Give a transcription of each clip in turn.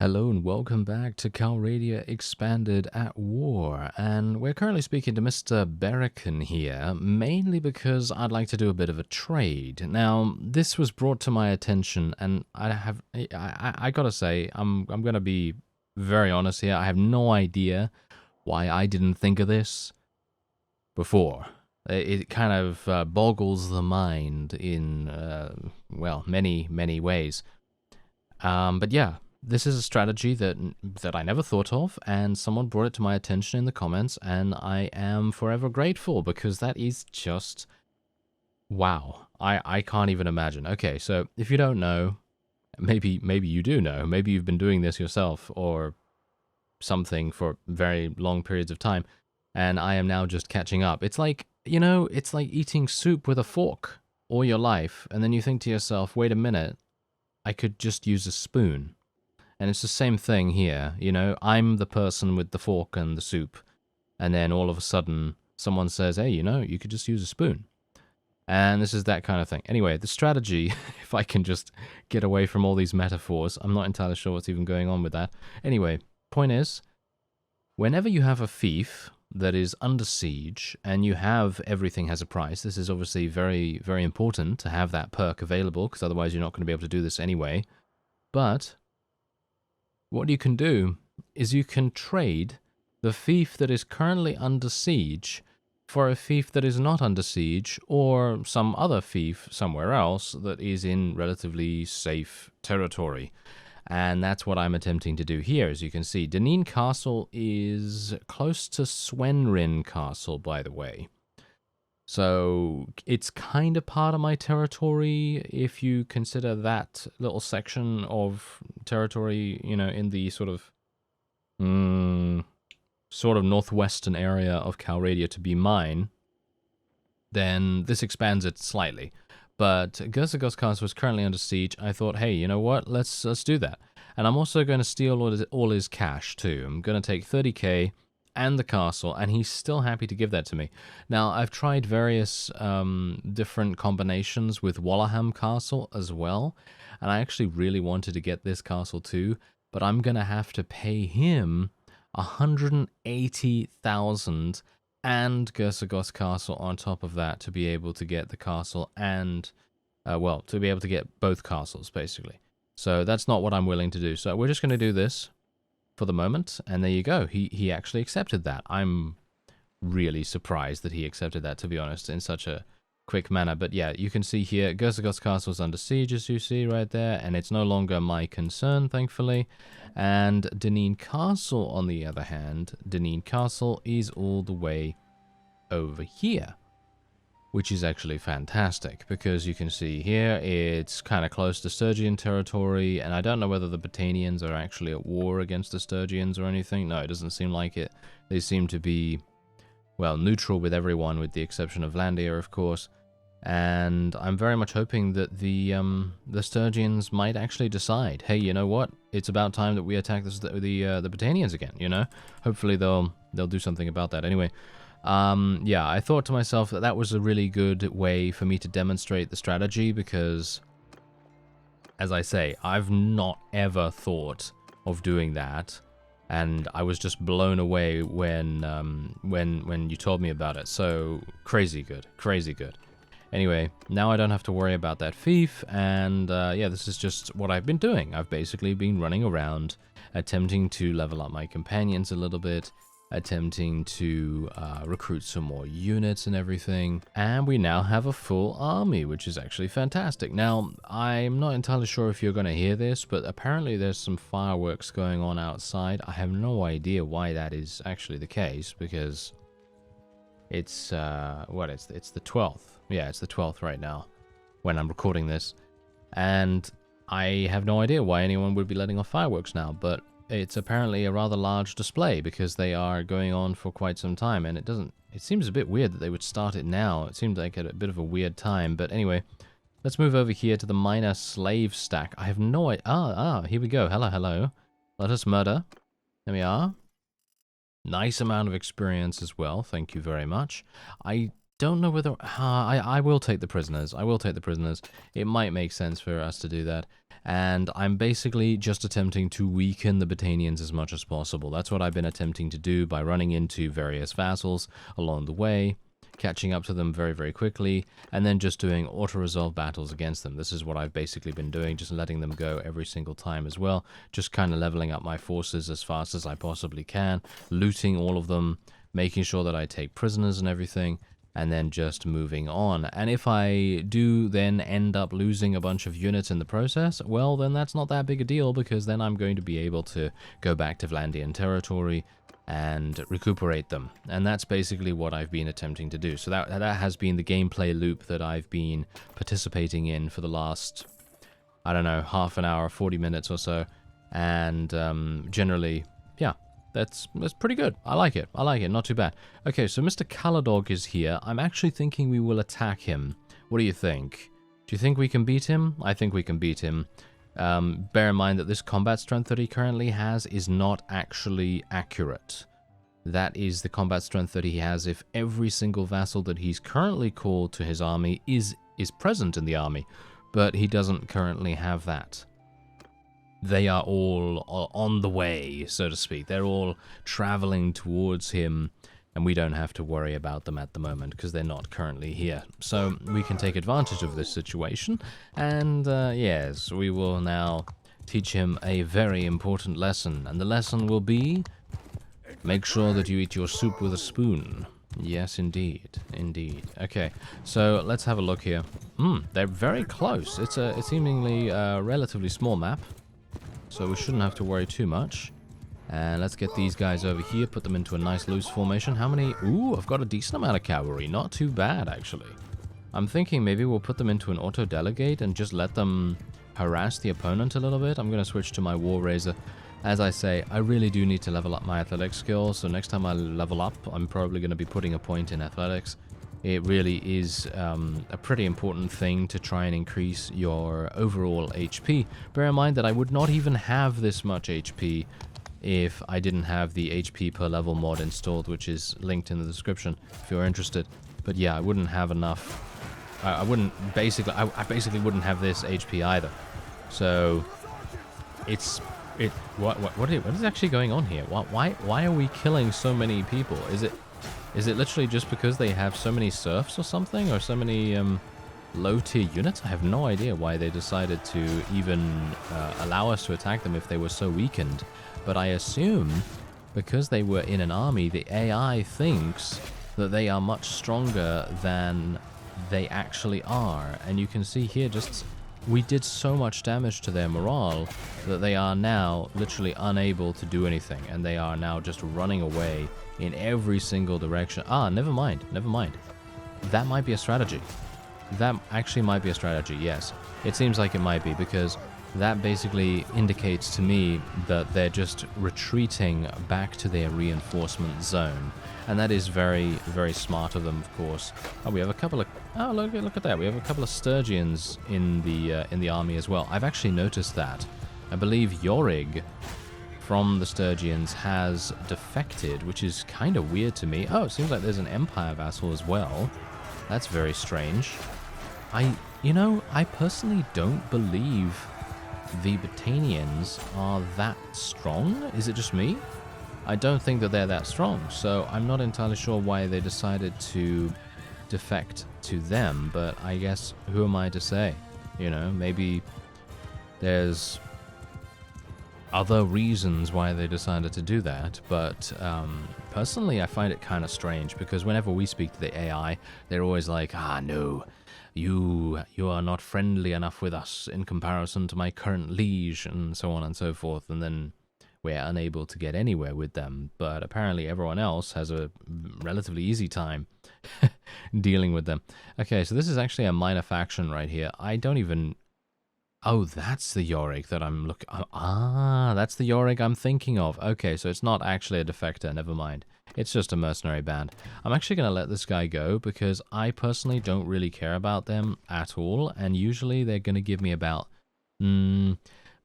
Hello and welcome back to Calradia Expanded at War, and we're currently speaking to Mr. Berrican here, mainly because I'd like to do a bit of a trade. Now, this was brought to my attention, and I gotta say, I'm gonna be very honest here, I have no idea why I didn't think of this before. It kind of boggles the mind in, well, many ways. But yeah, this is a strategy that I never thought of, and someone brought it to my attention in the comments, and I am forever grateful because that is just wow. I can't even imagine. Okay, so if you don't know, maybe you do know. Maybe you've been doing this yourself or something for very long periods of time, and I am now just catching up. It's like, you know, it's like eating soup with a fork all your life, and then you think to yourself, wait a minute, I could just use a spoon. And it's the same thing here, you know, I'm the person with the fork and the soup, and then all of a sudden someone says, hey, you know, you could just use a spoon. And this is that kind of thing. Anyway, the strategy, if I can just get away from all these metaphors, I'm not entirely sure what's even going on with that. Anyway, point is, whenever you have a fief that is under siege and you have everything has a price, this is obviously very, very important to have that perk available, because otherwise you're not going to be able to do this anyway. But what you can do is you can trade the fief that is currently under siege for a fief that is not under siege, or some other fief somewhere else that is in relatively safe territory. And that's what I'm attempting to do here. As you can see, Deneen Castle is close to Swenrin Castle, by the way. So it's kind of part of my territory if you consider that little section of territory, you know, in the sort of northwestern area of Calradia to be mine. Then this expands it slightly. But Gersagos Castle is currently under siege. I thought, hey, you know what? Let's do that. And I'm also going to steal all his cash too. I'm going to take 30k and the castle, and he's still happy to give that to me. Now, I've tried various different combinations with Wallaham Castle as well, and I actually really wanted to get this castle too, but I'm going to have to pay him 180,000 and Gersagos Castle on top of that to be able to get the castle and, well, to be able to get both castles, basically. So that's not what I'm willing to do. So we're just going to do this for the moment, and there you go. He actually accepted that. I'm really surprised that he accepted that, to be honest, in such a quick manner. But yeah, you can see here, Gersagos Castle is under siege, as you see right there, and it's no longer my concern, thankfully. And Deneen Castle, on the other hand, Deneen Castle is all the way over here, which is actually fantastic, because you can see here it's kind of close to Sturgian territory, and I don't know whether the Botanians are actually at war against the Sturgians or anything. No, it doesn't seem like it. They seem to be, well, neutral with everyone, with the exception of Landia, of course. And I'm very much hoping that the Sturgians might actually decide, hey, you know what? It's about time that we attack the Botanians again, you know? Hopefully they'll do something about that. Anyway, yeah, I thought to myself that that was a really good way for me to demonstrate the strategy, because, as I say, I've not ever thought of doing that, and I was just blown away when you told me about it. So crazy good, crazy good. Anyway, now I don't have to worry about that fief, and yeah, this is just what I've been doing. I've basically been running around, attempting to level up my companions a little bit, attempting to recruit some more units and everything, and we now have a full army, which is actually fantastic. Now, I'm not entirely sure if you're going to hear this, but apparently there's some fireworks going on outside. I have no idea why that is actually the case, because it's it's the 12th. Yeah, it's the 12th right now when I'm recording this, and I have no idea why anyone would be letting off fireworks now, but it's apparently a rather large display because they are going on for quite some time, and it seems a bit weird that they would start it now. It seems like at a bit of a weird time, but anyway, let's move over here to the minor slave stack. I have no idea. Here we go. Hello. Let us murder. There we are. Nice amount of experience as well. Thank you very much. I don't know whether... I will take the prisoners. I will take the prisoners. It might make sense for us to do that. And I'm basically just attempting to weaken the Botanians as much as possible. That's what I've been attempting to do by running into various vassals along the way, catching up to them very, very quickly, and then just doing auto-resolve battles against them. This is what I've basically been doing, just letting them go every single time as well, just kind of leveling up my forces as fast as I possibly can, looting all of them, making sure that I take prisoners and everything, and then just moving on. And if I do then end up losing a bunch of units in the process, well, then that's not that big a deal, because then I'm going to be able to go back to Vlandian territory and recuperate them. And that's basically what I've been attempting to do. So that has been the gameplay loop that I've been participating in for the last, I don't know, half an hour, 40 minutes or so. And generally, yeah, that's pretty good. I like it. Not too bad. Okay, so Mr. Caladog is here. I'm actually thinking we will attack him. What do you think? Do you think we can beat him? I think we can beat him. Bear in mind that this combat strength that he currently has is not actually accurate. That is the combat strength that he has if every single vassal that he's currently called to his army is present in the army, but he doesn't currently have that. They are all on the way, so to speak. They're all traveling towards him, and we don't have to worry about them at the moment because they're not currently here. So we can take advantage of this situation, and yes, we will now teach him a very important lesson, and the lesson will be, make sure that you eat your soup with a spoon. Yes, indeed. Indeed. Okay, so let's have a look here. They're very close. It's a seemingly relatively small map, so we shouldn't have to worry too much. And let's get these guys over here, put them into a nice loose formation. How many? Ooh, I've got a decent amount of cavalry. Not too bad, actually. I'm thinking maybe we'll put them into an auto-delegate and just let them harass the opponent a little bit. I'm going to switch to my War Razor. As I say, I really do need to level up my athletics skills, so next time I level up, I'm probably going to be putting a point in athletics. It really is a pretty important thing to try and increase your overall HP. Bear in mind that I would not even have this much HP if I didn't have the HP per level mod installed, which is linked in the description if you're interested. But yeah, I wouldn't have enough. I basically wouldn't have this HP either. So what is actually going on here? Why are we killing so many people? Is it literally just because they have so many serfs or something, or so many low-tier units? I have no idea why they decided to even allow us to attack them if they were so weakened. But I assume because they were in an army, the AI thinks that they are much stronger than they actually are. And you can see here, just we did so much damage to their morale that they are now literally unable to do anything, and they are now just running away in every single direction. Never mind. That might be a strategy. That actually might be a strategy, yes. It seems like it might be, because that basically indicates to me that they're just retreating back to their reinforcement zone. And that is very, very smart of them, of course. Oh, we have a couple of... Oh, look at that. We have a couple of Sturgians in the army as well. I've actually noticed that. I believe Yorig from the Sturgians has defected, which is kind of weird to me. Oh, it seems like there's an Empire vassal as well. That's very strange. I personally don't believe the Botanians are that strong. Is it just me? I don't think that they're that strong, so I'm not entirely sure why they decided to defect to them, but I guess who am I to say? You know, maybe there's other reasons why they decided to do that, but personally I find it kind of strange, because whenever we speak to the AI, they're always like, no, you are not friendly enough with us in comparison to my current liege, and so on and so forth, and then we're unable to get anywhere with them. But apparently everyone else has a relatively easy time dealing with them. Okay, so this is actually a minor faction right here. I don't even... Oh, that's the Yorick that I'm looking... that's the Yorick I'm thinking of. Okay, so it's not actually a defector, never mind. It's just a mercenary band. I'm actually going to let this guy go, because I personally don't really care about them at all, and usually they're going to give me about...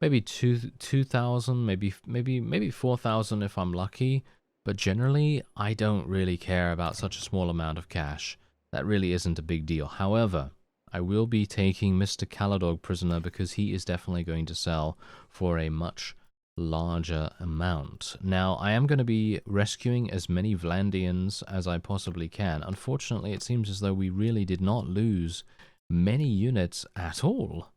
maybe 2,000, maybe 4,000 if I'm lucky, but generally I don't really care about such a small amount of cash. that really isn't a big deal. However, I will be taking Mr. Caladog prisoner because he is definitely going to sell for a much larger amount. Now, I am going to be rescuing as many Vlandians as I possibly can. Unfortunately, it seems as though we really did not lose many units at all.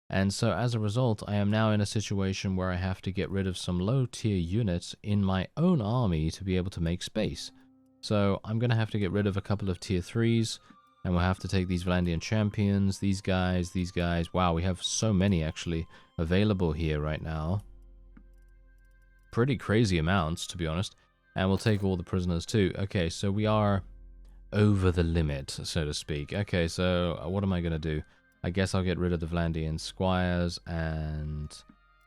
And so as a result, I am now in a situation where I have to get rid of some low-tier units in my own army to be able to make space. So I'm going to have to get rid of a couple of tier 3s, and we'll have to take these Vlandian champions, these guys. Wow, we have so many actually available here right now. Pretty crazy amounts, to be honest. And we'll take all the prisoners too. Okay, so we are over the limit, so to speak. Okay, so what am I going to do? I guess I'll get rid of the Vlandian squires and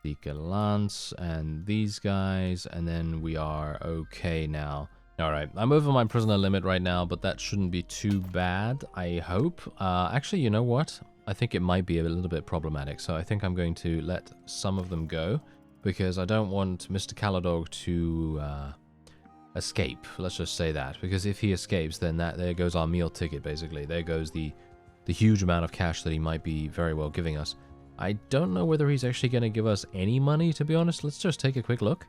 the gallants and these guys, and then we are okay now. Alright, I'm over my prisoner limit right now, but that shouldn't be too bad, I hope. Actually, you know what? I think it might be a little bit problematic, so I think I'm going to let some of them go, because I don't want Mr. Caladog to escape, let's just say that. Because if he escapes, then there goes our meal ticket, basically. There goes the huge amount of cash that he might be very well giving us. I don't know whether he's actually going to give us any money, to be honest. Let's just take a quick look.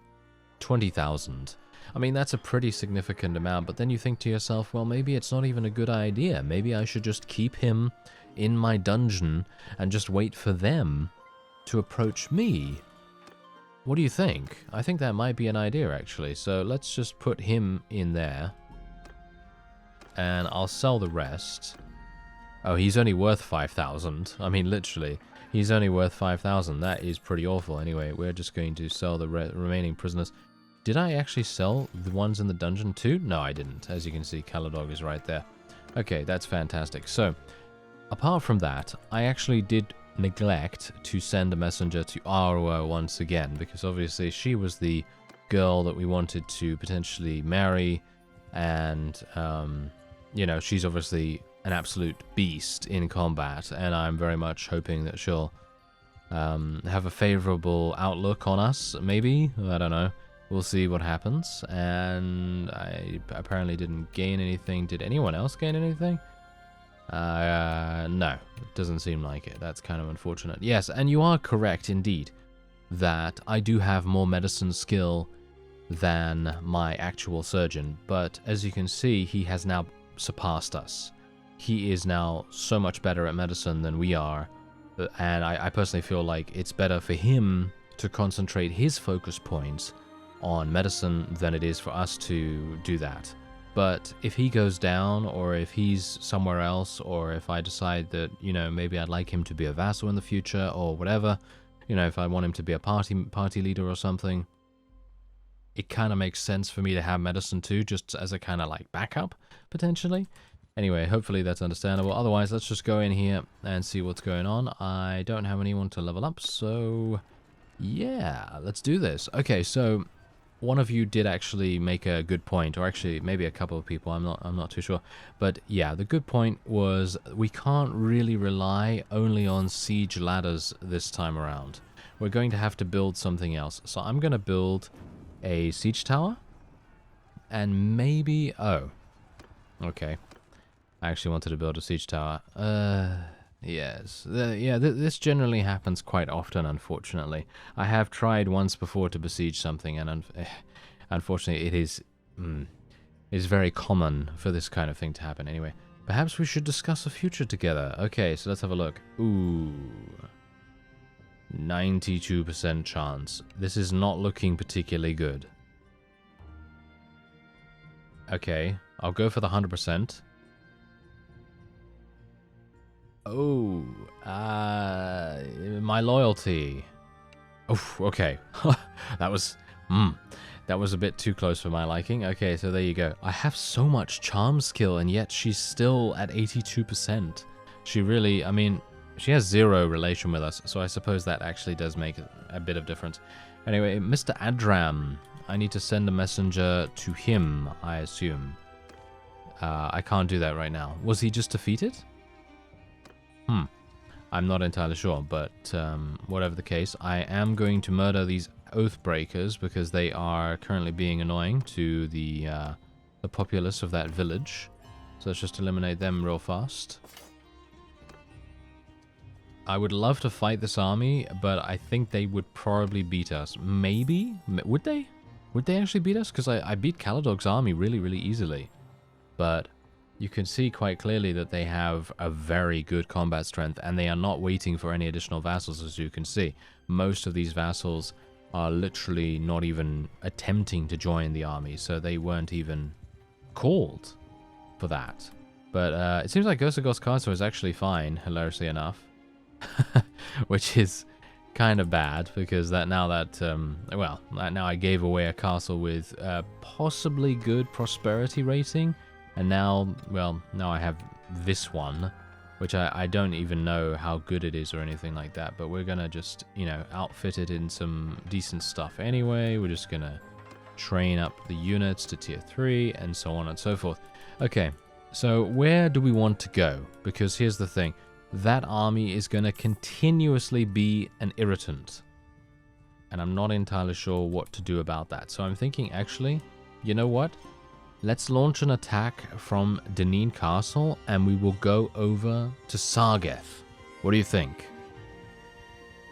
20,000. I mean, that's a pretty significant amount, but then you think to yourself, well, maybe it's not even a good idea. Maybe I should just keep him in my dungeon and just wait for them to approach me. What do you think? I think that might be an idea, actually. So let's just put him in there, and I'll sell the rest. Oh, he's only worth 5,000. I mean, literally, he's only worth 5,000. That is pretty awful. Anyway, we're just going to sell the remaining prisoners. Did I actually sell the ones in the dungeon too? No, I didn't. As you can see, Caladog is right there. Okay, that's fantastic. So, apart from that, I actually did neglect to send a messenger to Arwa once again, because obviously she was the girl that we wanted to potentially marry, and, you know, she's obviously an absolute beast in combat, and I'm very much hoping that she'll have a favorable outlook on us, maybe? I don't know. We'll see what happens. And I apparently didn't gain anything. Did anyone else gain anything? No, it doesn't seem like it. That's kind of unfortunate. Yes, and you are correct indeed that I do have more medicine skill than my actual surgeon, but as you can see, he has now surpassed us. He is now so much better at medicine than we are, and I personally feel like it's better for him to concentrate his focus points on medicine than it is for us to do that. But if he goes down, or if he's somewhere else, or if I decide that, you know, maybe I'd like him to be a vassal in the future, or whatever, you know, if I want him to be a party leader or something, it kind of makes sense for me to have medicine too, just as a kind of like backup, potentially. Anyway, hopefully that's understandable. Otherwise, let's just go in here and see what's going on. I don't have anyone to level up, so yeah, let's do this. Okay, so one of you did actually make a good point, or actually maybe a couple of people, I'm not too sure. But yeah, the good point was we can't really rely only on siege ladders this time around. We're going to have to build something else. So I'm going to build a siege tower, and maybe, oh, okay. I actually wanted to build a siege tower. Yes. Yeah, this generally happens quite often, unfortunately. I have tried once before to besiege something, and unfortunately it is very common for this kind of thing to happen. Anyway, perhaps we should discuss a future together. Okay, so let's have a look. Ooh. 92% chance. This is not looking particularly good. Okay, I'll go for the 100%. Oh, my loyalty. Oof, okay. that was a bit too close for my liking. Okay, so there you go. I have so much charm skill, and yet she's still at 82%. She really, I mean, she has 0 relation with us, so I suppose that actually does make a bit of difference. Anyway, Mr. Adram, I need to send a messenger to him, I assume. I can't do that right now. Was he just defeated? I'm not entirely sure, but whatever the case, I am going to murder these Oathbreakers because they are currently being annoying to the populace of that village. So let's just eliminate them real fast. I would love to fight this army, but I think they would probably beat us. Maybe? Would they? Would they actually beat us? Because I beat Caladog's army really, really easily. But you can see quite clearly that they have a very good combat strength, and they are not waiting for any additional vassals, as you can see. Most of these vassals are literally not even attempting to join the army, so they weren't even called for that. But it seems like Gossagos Castle is actually fine, hilariously enough. Which is kind of bad, because now I gave away a castle with possibly good prosperity rating, and now I have this one, which I don't even know how good it is or anything like that, but we're gonna just, outfit it in some decent stuff anyway. We're just gonna train up the units to tier 3 and so on and so forth. Okay, so where do we want to go? Because here's the thing. That army is going to continuously be an irritant. And I'm not entirely sure what to do about that. So I'm thinking, actually, you know what? Let's launch an attack from Deneen Castle, and we will go over to Sargeth. What do you think?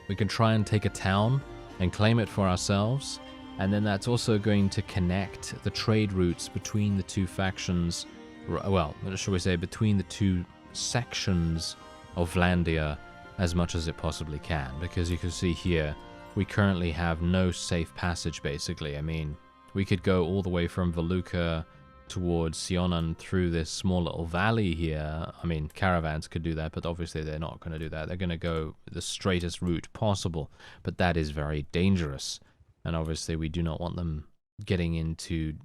We can try and take a town and claim it for ourselves. And then that's also going to connect the trade routes between the two factions. Well, shall we say between the two sections of Vlandia as much as it possibly can, because you can see here we currently have no safe passage. Basically, I mean, we could go all the way from Valuka towards Sionan through this small little valley here. I mean, caravans could do that, but obviously they're not going to do that. They're going to go the straightest route possible, but that is very dangerous, and obviously we do not want them getting into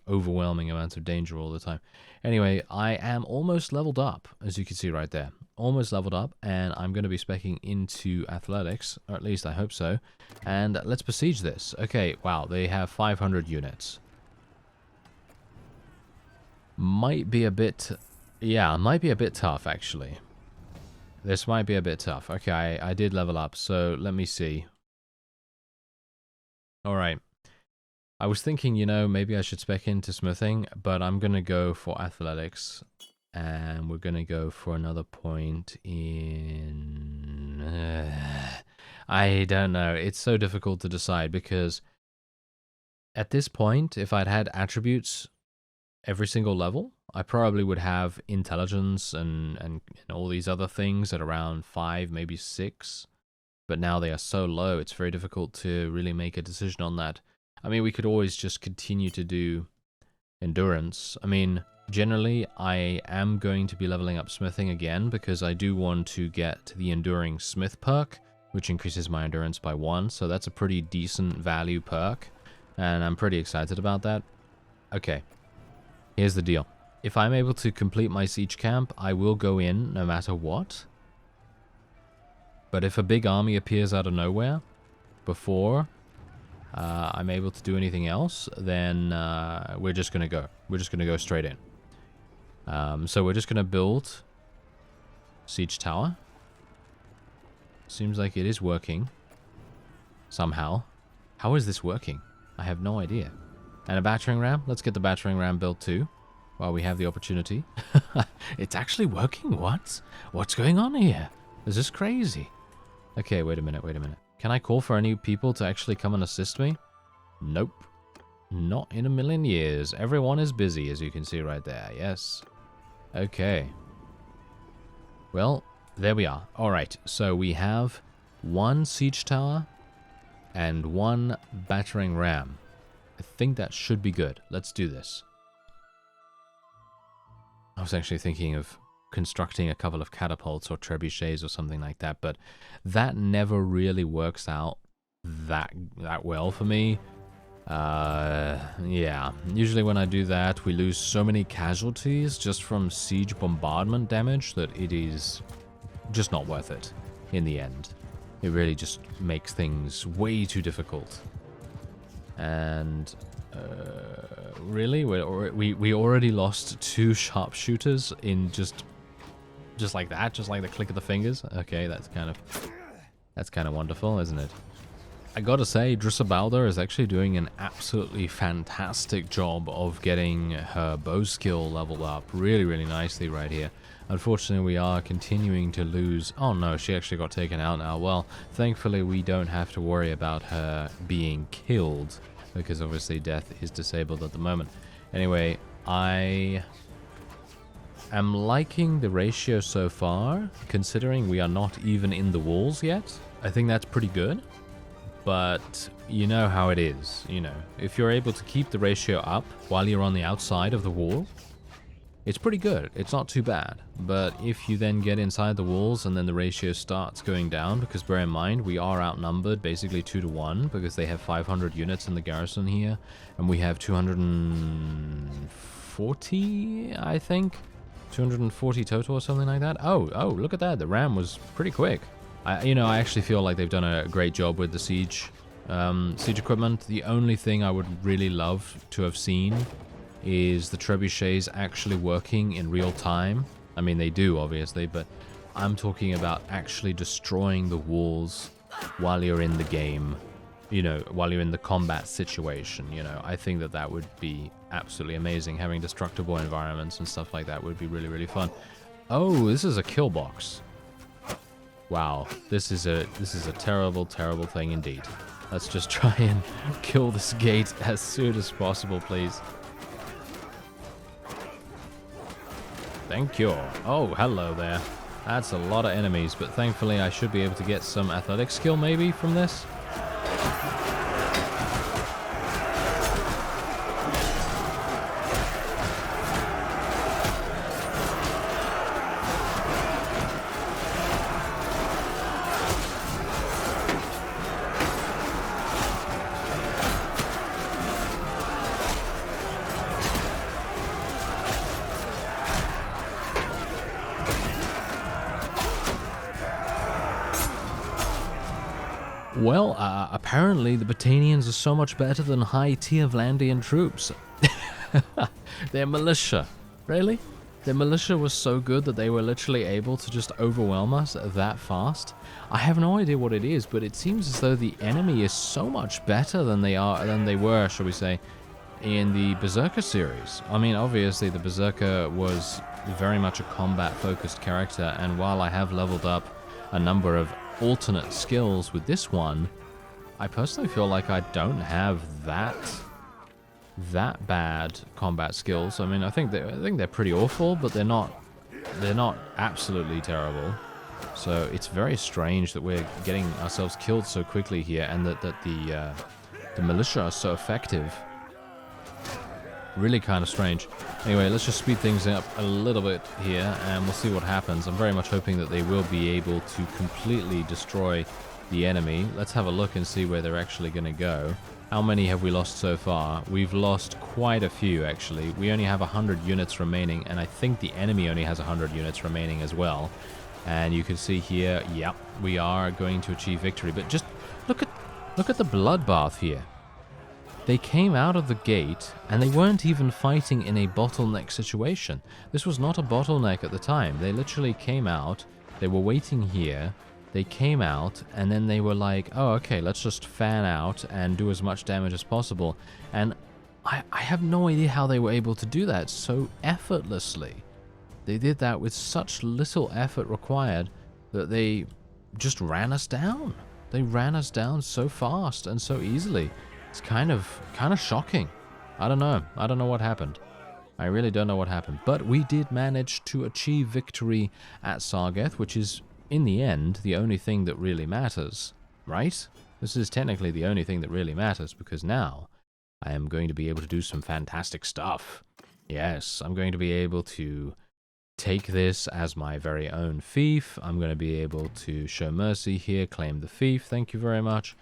overwhelming amounts of danger all the time. Anyway, I am almost leveled up, as you can see right there. Almost leveled up, and I'm going to be speccing into athletics, or at least I hope so. And let's besiege this. Okay, wow, they have 500 units. Might be a bit tough, actually. This might be a bit tough. Okay, I did level up, so let me see. Alright. I was thinking, maybe I should spec into smithing, but I'm going to go for athletics. And we're going to go for another point in... I don't know. It's so difficult to decide, because at this point, if I'd had attributes every single level, I probably would have intelligence and all these other things at around 5, maybe 6. But now they are so low, it's very difficult to really make a decision on that. I mean, we could always just continue to do endurance. I mean, generally, I am going to be leveling up smithing again, because I do want to get the enduring smith perk, which increases my endurance by 1. So that's a pretty decent value perk, and I'm pretty excited about that. Okay, here's the deal. If I'm able to complete my siege camp, I will go in no matter what. But if a big army appears out of nowhere before I'm able to do anything else, then we're just going to go. We're just going to go straight in. So we're just going to build siege tower. Seems like it is working somehow. How is this working? I have no idea. And a battering ram. Let's get the battering ram built too, while we have the opportunity. It's actually working. What? What's going on here? This is crazy. Okay, wait a minute. Can I call for any people to actually come and assist me? Nope. Not in a million years. Everyone is busy, as you can see right there. Yes. Okay. Well, there we are. Alright, so we have 1 siege tower and 1 battering ram. I think that should be good. Let's do this. I was actually thinking of constructing a couple of catapults or trebuchets or something like that, but that never really works out that well for me. Yeah, usually when I do that, we lose so many casualties just from siege bombardment damage that it is just not worth it in the end. It really just makes things way too difficult. And really, we already lost 2 sharpshooters in just like that, just like the click of the fingers. Okay, that's kind of wonderful, isn't it? I gotta say, Drissabalder is actually doing an absolutely fantastic job of getting her bow skill leveled up really, really nicely right here. Unfortunately, we are continuing to lose... Oh no, she actually got taken out now. Well, thankfully we don't have to worry about her being killed, because obviously death is disabled at the moment. Anyway, I am liking the ratio so far, considering we are not even in the walls yet. I think that's pretty good. But you know how it is, you know. If you're able to keep the ratio up while you're on the outside of the wall, it's pretty good. It's not too bad. But if you then get inside the walls and then the ratio starts going down, because bear in mind, we are outnumbered basically 2 to 1, because they have 500 units in the garrison here, and we have 240, I think? 240 total or something like that? Oh, look at that. The ram was pretty quick. I actually feel like they've done a great job with the siege equipment. The only thing I would really love to have seen is the trebuchets actually working in real time. I mean, they do, obviously, but I'm talking about actually destroying the walls while you're in the game, you know, while you're in the combat situation, you know. I think that would be absolutely amazing. Having destructible environments and stuff like that would be really, really fun. Oh, this is a kill box. Wow, this is a terrible, terrible thing indeed. Let's just try and kill this gate as soon as possible, please. Thank you. Oh, hello there. That's a lot of enemies, but thankfully I should be able to get some athletic skill maybe from this. Well, apparently the Battanians are so much better than high-tier Vlandian troops. Their militia. Really? Their militia was so good that they were literally able to just overwhelm us that fast? I have no idea what it is, but it seems as though the enemy is so much better than they were, shall we say, in the Berserker series. I mean, obviously the Berserker was very much a combat-focused character, and while I have leveled up a number of alternate skills with this one, I personally feel like I don't have that bad combat skills. I mean, I think they're pretty awful, but they're not absolutely terrible. So it's very strange that we're getting ourselves killed so quickly here, and that the militia are so effective. Really kind of strange. Anyway, let's just speed things up a little bit here, and we'll see what happens. I'm very much hoping that they will be able to completely destroy the enemy. Let's have a look and see where they're actually going to go. How many have we lost so far? We've lost quite a few, actually. We only have 100 units remaining, and I think the enemy only has 100 units remaining as well. And you can see here, yep, we are going to achieve victory. But just look at the bloodbath here. They came out of the gate, and they weren't even fighting in a bottleneck situation. This was not a bottleneck at the time. They literally came out, they were waiting here, they came out, and then they were like, oh, okay, let's just fan out and do as much damage as possible. And I have no idea how they were able to do that so effortlessly. They did that with such little effort required that they just ran us down. They ran us down so fast and so easily. It's kind of shocking. I don't know what happened. I really don't know what happened. But we did manage to achieve victory at Sargeth, which is, in the end, the only thing that really matters, right? This is technically the only thing that really matters, because now I am going to be able to do some fantastic stuff. Yes, I'm going to be able to take this as my very own fief. I'm going to be able to show mercy here, claim the fief, thank you very much.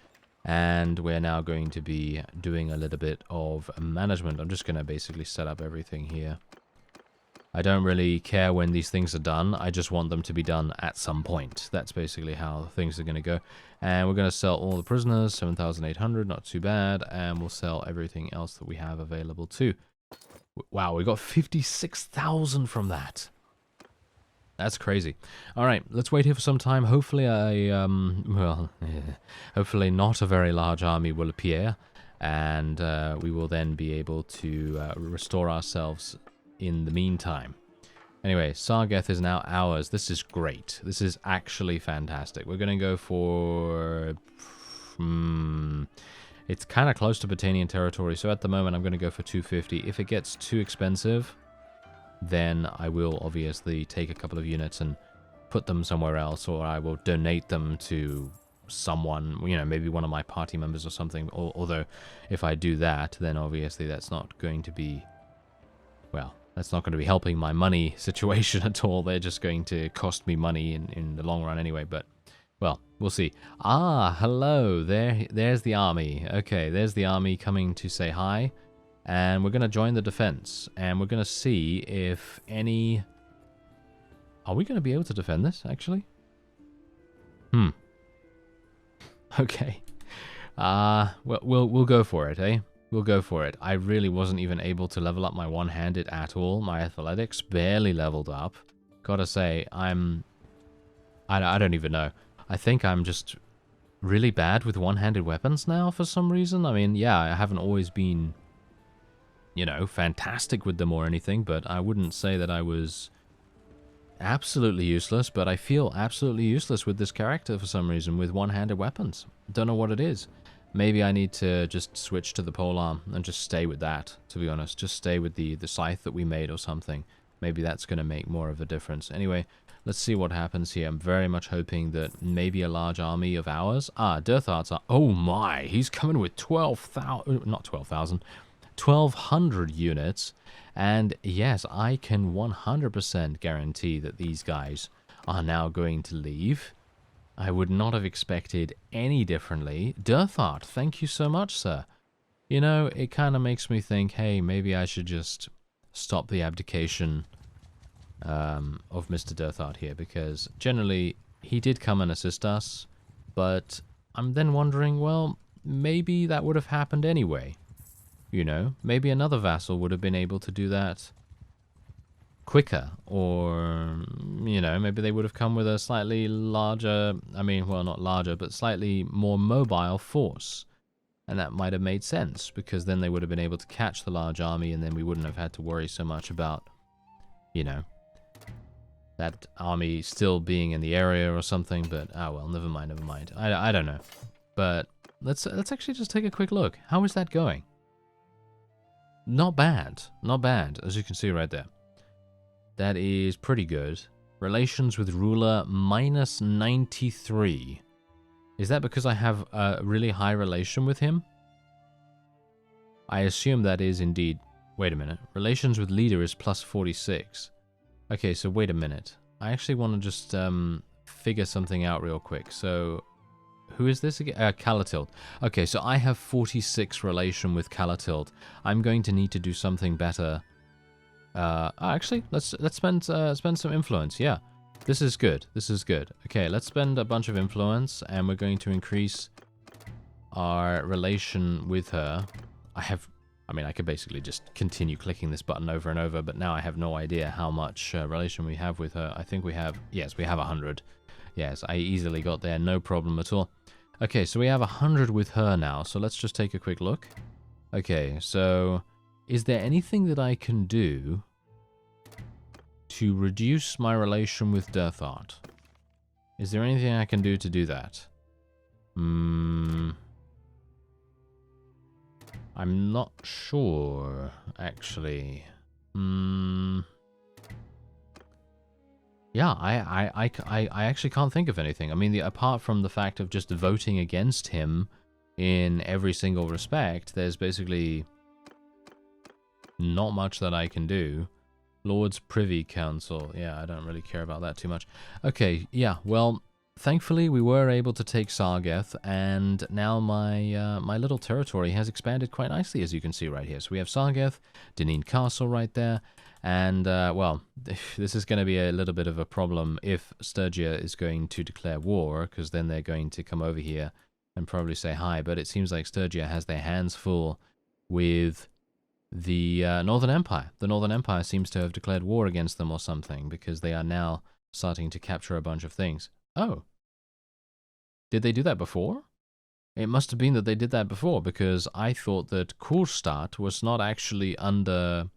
And we're now going to be doing a little bit of management. I'm just going to basically set up everything here. I don't really care when these things are done. I just want them to be done at some point. That's basically how things are going to go. And we're going to sell all the prisoners, 7,800, not too bad. And we'll sell everything else that we have available too. Wow, we got 56,000 from that. That's crazy. All right, let's wait here for some time. Hopefully hopefully not a very large army will appear, and we will then be able to restore ourselves in the meantime. Anyway, Sargeth is now ours. This is great. This is actually fantastic. We're going to go for... it's kind of close to Botanian territory, so at the moment I'm going to go for 250. If it gets too expensive, then I will obviously take a couple of units and put them somewhere else, or I will donate them to someone, you know, maybe one of my party members or something. Although, if I do that, then obviously that's not going to be, well, that's not going to be helping my money situation at all. They're just going to cost me money in the long run anyway, but, well, we'll see. Ah, hello, there's the army. Okay, there's the army coming to say hi. And we're going to join the defense, and we're going to see if any... Are we going to be able to defend this, actually? Okay. Well, we'll go for it, eh? We'll go for it. I really wasn't even able to level up my one-handed at all. My athletics barely leveled up. Gotta say, I don't even know. I think I'm just really bad with one-handed weapons now for some reason. I mean, yeah, I haven't always been... you know, fantastic with them or anything, but I wouldn't say that I was absolutely useless, but I feel absolutely useless with this character for some reason with one-handed weapons. Don't know what it is. Maybe I need to just switch to the polearm and just stay with that, to be honest. Just stay with the scythe that we made or something. Maybe that's going to make more of a difference. Anyway, let's see what happens here. I'm very much hoping that maybe a large army of ours... Ah, Derthart's... Oh my, he's coming with 12,000... Not 12,000... 1,200 units, and yes, I can 100% guarantee that these guys are now going to leave. I would not have expected any differently. Derthert, thank you so much, sir. You know, it kind of makes me think, hey, maybe I should just stop the abdication of Mr. Derthert here, because generally he did come and assist us, but I'm then wondering, well, maybe that would have happened anyway. You know, maybe another vassal would have been able to do that quicker, or, you know, maybe they would have come with a slightly larger, I mean, well, not larger, but slightly more mobile force. And that might have made sense, because then they would have been able to catch the large army, and then we wouldn't have had to worry so much about, you know, that army still being in the area or something, but, oh well, never mind. I don't know. But let's actually just take a quick look. How is that going? Not bad, as you can see right there. That is pretty good. Relations with ruler minus 93. Is that because I have a really high relation with him? I assume that is indeed... Wait a minute. Relations with leader is plus 46. Okay, so wait a minute. I actually want to just figure something out real quick. So... Who is this again? Caladog. Okay, so I have 46 relation with Caladog. I'm going to need to do something better. Actually, let's spend some influence. Yeah, this is good. This is good. Okay, let's spend a bunch of influence, and we're going to increase our relation with her. I mean, I could basically just continue clicking this button over and over, but now I have no idea how much relation we have with her. I think we have, yes, we have 100. Yes, I easily got there, no problem at all. Okay, so we have 100 with her now, so let's just take a quick look. Okay, so is there anything that I can do to reduce my relation with Derthert? Is there anything I can do to do that? I'm not sure, actually. Yeah, I actually can't think of anything. I mean, apart from the fact of just voting against him in every single respect, there's basically not much that I can do. Lord's Privy Council. Yeah, I don't really care about that too much. Okay, yeah, well, thankfully we were able to take Sargeth, and now my little territory has expanded quite nicely, as you can see right here. So we have Sargeth, Deneen Castle right there. And, well, this is going to be a little bit of a problem if Sturgia is going to declare war, because then they're going to come over here and probably say hi. But it seems like Sturgia has their hands full with the Northern Empire. The Northern Empire seems to have declared war against them or something, because they are now starting to capture a bunch of things. Oh. Did they do that before? It must have been that they did that before, because I thought that Kurstadt was not actually under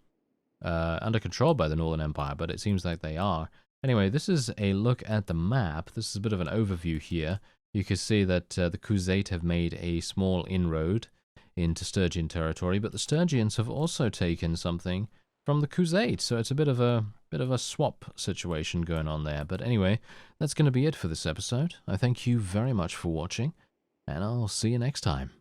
control by the Northern Empire, but it seems like they are. Anyway, this is a look at the map. This is a bit of an overview here. You can see that the Khuzait have made a small inroad into Sturgian territory, but the Sturgians have also taken something from the Khuzait, so it's a bit of a swap situation going on there. But anyway, that's going to be it for this episode. I thank you very much for watching, and I'll see you next time.